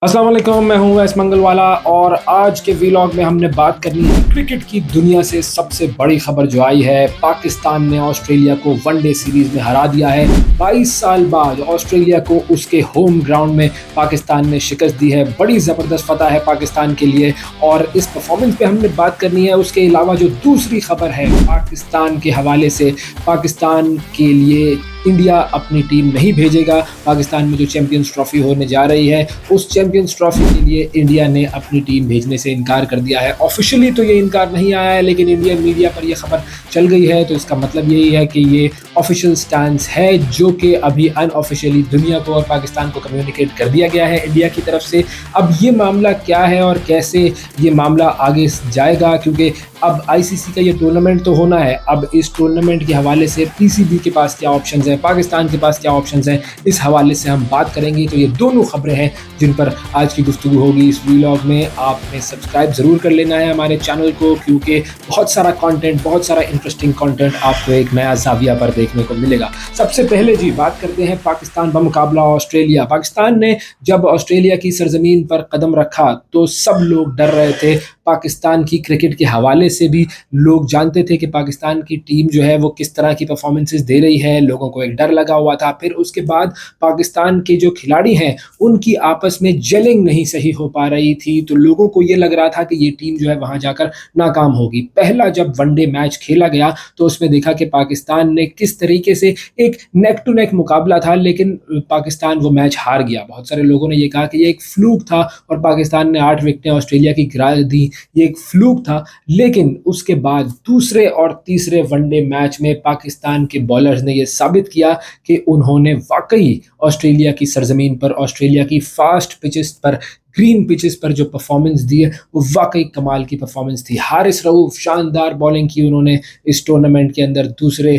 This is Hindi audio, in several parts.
अस्सलाम वालेकुम, मैं हूं वैस मंगलवाला और आज के व्लॉग में हमने बात करनी है क्रिकेट की दुनिया से सबसे बड़ी खबर जो आई है। पाकिस्तान ने ऑस्ट्रेलिया को वनडे सीरीज में हरा दिया है। 22 साल बाद ऑस्ट्रेलिया को उसके होम ग्राउंड में पाकिस्तान ने शिकस्त दी है। बड़ी ज़बरदस्त फतह है पाकिस्तान के लिए और इस परफॉर्मेंस पे हमने बात करनी है। उसके अलावा जो दूसरी खबर है पाकिस्तान के हवाले से, पाकिस्तान के लिए इंडिया अपनी टीम नहीं भेजेगा। पाकिस्तान में जो चैंपियंस ट्रॉफी होने जा रही है उस चैंपियंस ट्रॉफी के लिए इंडिया ने अपनी टीम भेजने से इनकार कर दिया है। ऑफिशियली तो ये इनकार नहीं आया है, लेकिन इंडियन मीडिया पर यह खबर चल गई है, तो इसका मतलब यही है कि ये ऑफिशियल स्टैंड है जो कि अभी अनऑफिशियली दुनिया को और पाकिस्तान को कम्युनिकेट कर दिया गया है इंडिया की तरफ से। अब ये मामला क्या है और कैसे ये मामला आगे जाएगा, क्योंकि अब आईसीसी का ये टूर्नामेंट तो होना है। अब इस टूर्नामेंट के हवाले से पीसीबी के पास क्या ऑप्शंस हैं, पाकिस्तान के पास क्या ऑप्शंस हैं, इस हवाले से हम बात करेंगे। तो ये दोनों खबरें हैं जिन पर आज की गुफ्तगू होगी इस व्लॉग में। आपने सब्सक्राइब ज़रूर कर लेना है हमारे चैनल को, क्योंकि बहुत सारा कंटेंट, बहुत सारा इंटरेस्टिंग कंटेंट आपको एक नया ज़ाविया पर देखने को मिलेगा। सबसे पहले जी बात करते हैं पाकिस्तान बमुकाबला ऑस्ट्रेलिया। पाकिस्तान ने जब ऑस्ट्रेलिया की सरजमीन पर कदम रखा तो सब लोग डर रहे थे। पाकिस्तान की क्रिकेट के हवाले से भी लोग जानते थे कि पाकिस्तान की टीम जो है वो किस तरह की परफॉर्मेंसेस दे रही है। लोगों को एक डर लगा हुआ था। फिर उसके बाद पाकिस्तान के जो खिलाड़ी हैं उनकी आपस में जेलिंग नहीं सही हो पा रही थी, तो लोगों को ये लग रहा था कि ये टीम जो है वहां जाकर नाकाम होगी। पहला जब वनडे मैच खेला गया तो उसमें देखा कि पाकिस्तान ने किस तरीके से एक नेक टू नेक मुकाबला था, लेकिन पाकिस्तान वो मैच हार गया। बहुत सारे लोगों ने ये कहा कि ये एक फ्लूक था और पाकिस्तान ने 8 विकेटें ऑस्ट्रेलिया की गिरा दी, ये एक फ्लूक था। लेकिन उसके बाद दूसरे और तीसरे वनडे मैच में पाकिस्तान के बॉलर्स ने यह साबित किया कि उन्होंने वाकई ऑस्ट्रेलिया की सरजमीन पर, ऑस्ट्रेलिया की फास्ट पिचेस पर, ग्रीन पिचेस पर जो परफॉर्मेंस दी है वो वाकई कमाल की परफॉर्मेंस थी। हारिस रऊफ शानदार बॉलिंग की उन्होंने इस टूर्नामेंट के अंदर। दूसरे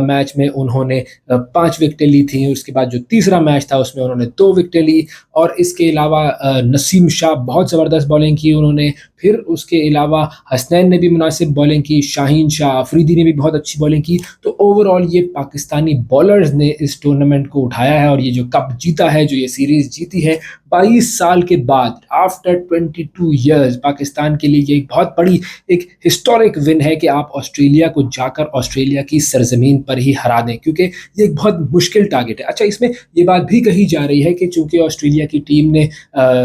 मैच में उन्होंने 5 विकेटें ली थी। उसके बाद जो तीसरा मैच था उसमें उन्होंने 2 विकेटें ली और इसके अलावा नसीम शाह बहुत ज़बरदस्त बॉलिंग की उन्होंने। फिर उसके अलावा हसनैन ने भी मुनासिब बॉलिंग की, शाहीन शाह अफरीदी ने भी बहुत अच्छी बॉलिंग की। तो ओवरऑल ये पाकिस्तानी बॉलर्स ने इस टूर्नामेंट को उठाया है और ये जो कप जीता है, जो ये सीरीज़ जीती है 22 साल के बाद, आफ्टर 22 ईयर्स, पाकिस्तान के लिए ये एक बहुत बड़ी, एक हिस्टोरिक विन है कि आप ऑस्ट्रेलिया को जाकर ऑस्ट्रेलिया की सरजमीन पर ही हरा दें, क्योंकि ये एक बहुत मुश्किल टारगेट है। अच्छा, इसमें ये बात भी कही जा रही है कि चूंकि ऑस्ट्रेलिया की टीम ने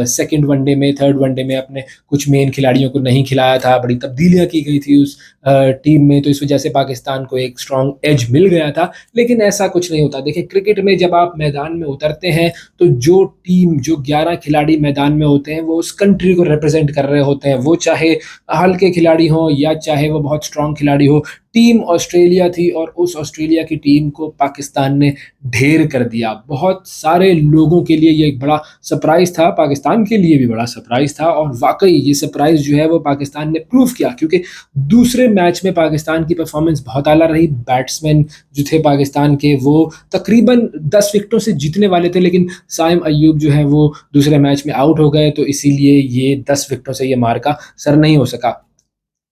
सेकेंड वनडे में, थर्ड वनडे में अपने कुछ मेन खिलाड़ियों को नहीं खिलाया था, बड़ी तब्दीलियां की गई थी उस टीम में, तो इस वजह से पाकिस्तान को एक स्ट्रॉन्ग एज मिल गया था। लेकिन ऐसा कुछ नहीं होता। देखिए, क्रिकेट में जब आप मैदान में उतरते हैं तो जो टीम, जो 11 खिलाड़ी मैदान में होते हैं वो उस कंट्री को रिप्रेजेंट कर रहे होते हैं। वो चाहे हल्के खिलाड़ी हो या चाहे वो बहुत स्ट्रॉन्ग खिलाड़ी हो, टीम ऑस्ट्रेलिया थी और उस ऑस्ट्रेलिया की टीम को पाकिस्तान ने ढेर कर दिया। बहुत सारे लोगों के लिए ये एक बड़ा सरप्राइज़ था, पाकिस्तान के लिए भी बड़ा सरप्राइज़ था और वाकई ये सरप्राइज़ जो है वो पाकिस्तान ने प्रूव किया, क्योंकि दूसरे मैच में पाकिस्तान की परफॉर्मेंस बहुत आला रही। बैट्समैन जो थे पाकिस्तान के वो तकरीबन 10 विकेटों से जीतने वाले थे, लेकिन साइम अय्यूब जो है वो दूसरे मैच में आउट हो गए, तो इसीलिए ये 10 विकेटों से ये मार्का सर नहीं हो सका।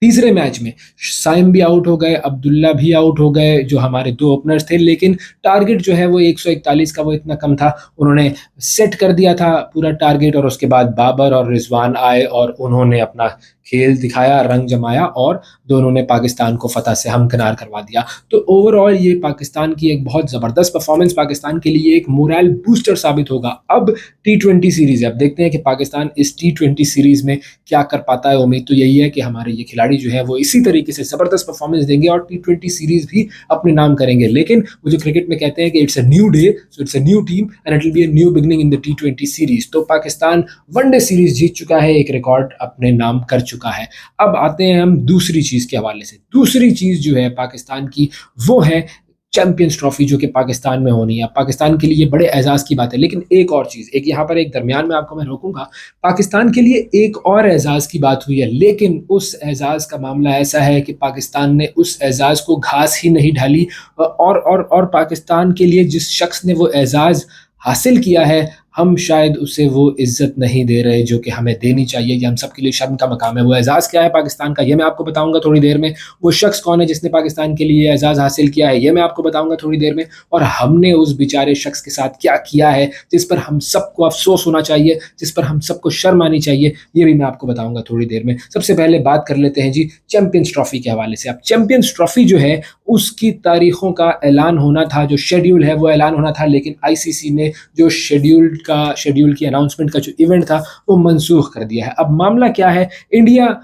तीसरे मैच में साइम भी आउट हो गए, अब्दुल्ला भी आउट हो गए, जो हमारे 2 ओपनर्स थे, लेकिन टारगेट जो है वो 141 का वो इतना कम था, उन्होंने सेट कर दिया था पूरा टारगेट। और उसके बाद बाबर और रिजवान आए और उन्होंने अपना खेल दिखाया, रंग जमाया और दोनों ने पाकिस्तान को फतह से हमकिनार करवा दिया। तो ओवरऑल ये पाकिस्तान की एक बहुत ज़बरदस्त परफॉर्मेंस पाकिस्तान के लिए एक मोरल बूस्टर साबित होगा। अब T20 सीरीज़ है, अब देखते हैं कि पाकिस्तान इस T20 सीरीज़ में क्या कर पाता है। उम्मीद तो यही है कि हमारे ये खिलाड़ी जो है वो इसी तरीके से ज़बरदस्त परफॉर्मेंस देंगे और T20 सीरीज़ भी अपने नाम करेंगे। लेकिन वो जो क्रिकेट में कहते हैं कि it's a new day, so it's a new team and it will be a new beginning in the T20 series. तो पाकिस्तान वनडे सीरीज़ जीत चुका है, एक रिकॉर्ड अपने नाम कर चुका है। अब आते हैं हम दूसरी चीज़ के हवाले से। दूसरी चीज़ जो है पाकिस्तान की वो है चैंपियंस ट्रॉफी, जो कि पाकिस्तान में होनी है। पाकिस्तान के लिए बड़े एजाज़ की बात है। लेकिन एक और चीज़, एक यहाँ पर एक दरमियान में आपको मैं रोकूंगा, पाकिस्तान के लिए एक और एजाज़ की बात हुई है, लेकिन उस एजाज़ का मामला ऐसा है कि पाकिस्तान ने उस एजाज़ को घास ही नहीं डाली और पाकिस्तान के लिए जिस शख्स ने वो एजाज़ हासिल किया है, हम शायद उसे वो इज्जत नहीं दे रहे जो कि हमें देनी चाहिए। ये हम सबके लिए शर्म का मकाम है। वो एजाज़ क्या है पाकिस्तान का, ये मैं आपको बताऊंगा थोड़ी देर में। वो शख्स कौन है जिसने पाकिस्तान के लिए एजाज़ हासिल किया है, ये मैं आपको बताऊंगा थोड़ी देर में। और हमने उस बेचारे शख्स के साथ क्या किया है जिस पर हम सबको अफसोस होना चाहिए, जिस पर हम सबको शर्म आनी चाहिए, ये भी मैं आपको बताऊंगा थोड़ी देर में। सबसे पहले बात कर लेते हैं जी चैंपियंस ट्रॉफी के हवाले से। अब चैंपियंस ट्रॉफी जो है उसकी तारीखों का ऐलान होना था, जो शेड्यूल है वो ऐलान होना था, लेकिन आईसीसी ने जो शेड्यूल की अनाउंसमेंट का जो इवेंट था वो मनसूख कर दिया है। अब मामला क्या है, इंडिया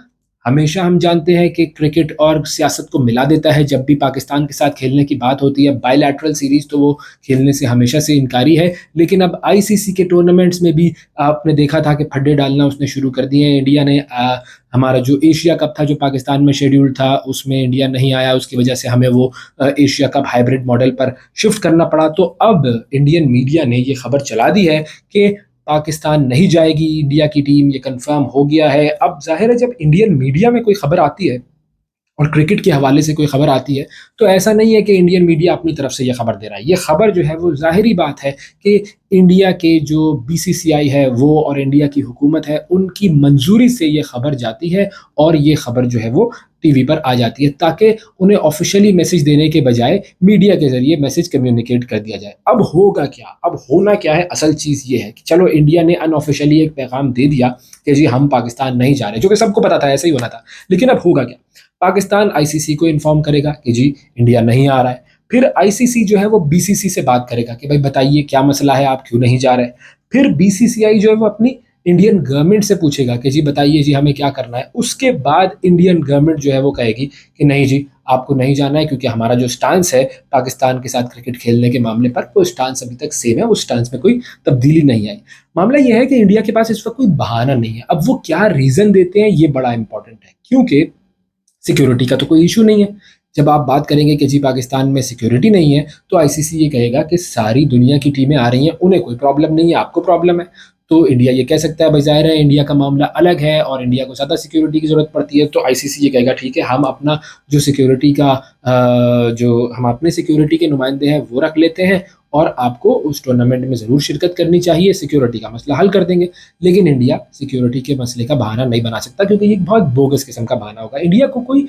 हमेशा हम जानते हैं कि क्रिकेट और सियासत को मिला देता है। जब भी पाकिस्तान के साथ खेलने की बात होती है बायलैटरल सीरीज, तो वो खेलने से हमेशा से इनकारी है। लेकिन अब आईसीसी के टूर्नामेंट्स में भी आपने देखा था कि फड्डे डालना उसने शुरू कर दिए हैं। इंडिया ने हमारा जो एशिया कप था जो पाकिस्तान में शेड्यूल था उसमें इंडिया नहीं आया, उसकी वजह से हमें वो एशिया कप हाइब्रिड मॉडल पर शिफ्ट करना पड़ा। तो अब इंडियन मीडिया ने ये खबर चला दी है कि पाकिस्तान नहीं जाएगी इंडिया की टीम, ये कंफर्म हो गया है। अब जाहिर है जब इंडियन मीडिया में कोई खबर आती है और क्रिकेट के हवाले से कोई खबर आती है तो ऐसा नहीं है कि इंडियन मीडिया अपनी तरफ से ये खबर दे रहा है। ये खबर जो है वो ज़ाहिरी बात है कि इंडिया के जो बीसीसीआई है वो और इंडिया की हुकूमत है उनकी मंजूरी से ये खबर जाती है और ये खबर जो है वो टीवी पर आ जाती है, ताकि उन्हें ऑफिशियली मैसेज देने के बजाय मीडिया के जरिए मैसेज कम्युनिकेट कर दिया जाए। अब होगा क्या, अब होना क्या है, असल चीज़ ये है कि चलो इंडिया ने अनऑफिशियली एक पैगाम दे दिया कि जी हम पाकिस्तान नहीं जा रहे, जो कि सबको पता था ऐसे ही होना था। लेकिन अब होगा क्या, पाकिस्तान आईसीसी को इन्फॉर्म करेगा कि जी इंडिया नहीं आ रहा है। फिर आईसीसी जो है वो बीसीसी से बात करेगा कि भाई बताइए क्या मसला है, आप क्यों नहीं जा रहे। फिर बीसीसीआई जो है वो अपनी इंडियन गवर्नमेंट से पूछेगा कि जी बताइए जी हमें क्या करना है। उसके बाद इंडियन गवर्नमेंट जो है वो कहेगी कि नहीं जी आपको नहीं जाना है, क्योंकि हमारा जो स्टांस है पाकिस्तान के साथ क्रिकेट खेलने के मामले पर वो स्टांस अभी तक सेम है, उस स्टांस में कोई तब्दीली नहीं आई। मामला यह है कि इंडिया के पास इस वक्त कोई बहाना नहीं है। अब वो क्या रीज़न देते हैं ये बड़ा इंपॉर्टेंट है, क्योंकि सिक्योरिटी का तो कोई इशू नहीं है। जब आप बात करेंगे कि जी पाकिस्तान में सिक्योरिटी नहीं है तो आईसीसी ये कहेगा कि सारी दुनिया की टीमें आ रही हैं, उन्हें कोई प्रॉब्लम नहीं है, आपको प्रॉब्लम है। तो इंडिया ये कह सकता है भाई ज़ाहिर है इंडिया का मामला अलग है और इंडिया को ज़्यादा सिक्योरिटी की ज़रूरत पड़ती है। तो आईसीसी ये कहेगा ठीक है हम अपना जो सिक्योरिटी का जो हम अपने सिक्योरिटी के नुमाइंदे हैं वो रख लेते हैं और आपको उस टूर्नामेंट में ज़रूर शिरकत करनी चाहिए, सिक्योरिटी का मसला हल कर देंगे। लेकिन इंडिया सिक्योरिटी के मसले का बहाना नहीं बना सकता, क्योंकि ये एक बहुत बोगस किस्म का बहाना होगा। इंडिया को कोई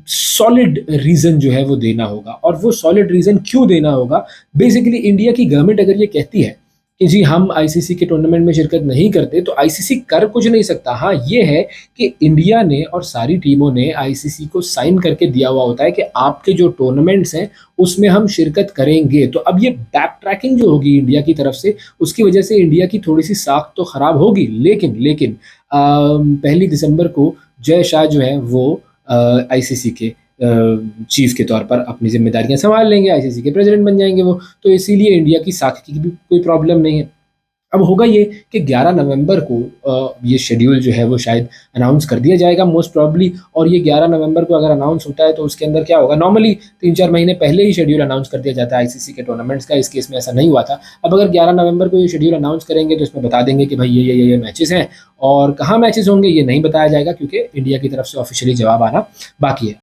सॉलिड रीज़न जो है वो देना होगा, और वो सॉलिड रीज़न क्यों देना होगा, बेसिकली इंडिया की गवर्नमेंट अगर ये कहती है कि जी हम आईसीसी के टूर्नामेंट में शिरकत नहीं करते तो आईसीसी कर कुछ नहीं सकता। हाँ ये है कि इंडिया ने और सारी टीमों ने आईसीसी को साइन करके दिया हुआ होता है कि आपके जो टूर्नामेंट्स हैं उसमें हम शिरकत करेंगे। तो अब ये बैक ट्रैकिंग जो होगी इंडिया की तरफ से, उसकी वजह से इंडिया की थोड़ी सी साख तो ख़राब होगी। लेकिन 1 दिसंबर को जय शाह जो है वो आईसीसी के चीफ के तौर पर अपनी जिम्मेदारियां संभाल लेंगे, आईसीसी के प्रेसिडेंट बन जाएंगे वो। तो इसीलिए इंडिया की साख की भी कोई प्रॉब्लम नहीं है। अब होगा ये कि 11 नवंबर को ये शेड्यूल जो है वो शायद अनाउंस कर दिया जाएगा मोस्ट प्रॉब्ली। और ये 11 नवंबर को अगर अनाउंस होता है तो उसके अंदर क्या होगा, नॉर्मली 3-4 महीने पहले ही शेड्यूल अनाउंस कर दिया जाता है आईसीसी के टूर्नामेंट्स का। इस केस में ऐसा नहीं हुआ था। अब अगर 11 नवंबर को ये शेड्यूल अनाउंस करेंगे तो इसमें बता देंगे कि भाई ये मैचेस हैं, और कहाँ मैचेस होंगे ये नहीं बताया जाएगा, क्योंकि इंडिया की तरफ से ऑफिशियली जवाब आना बाकी है।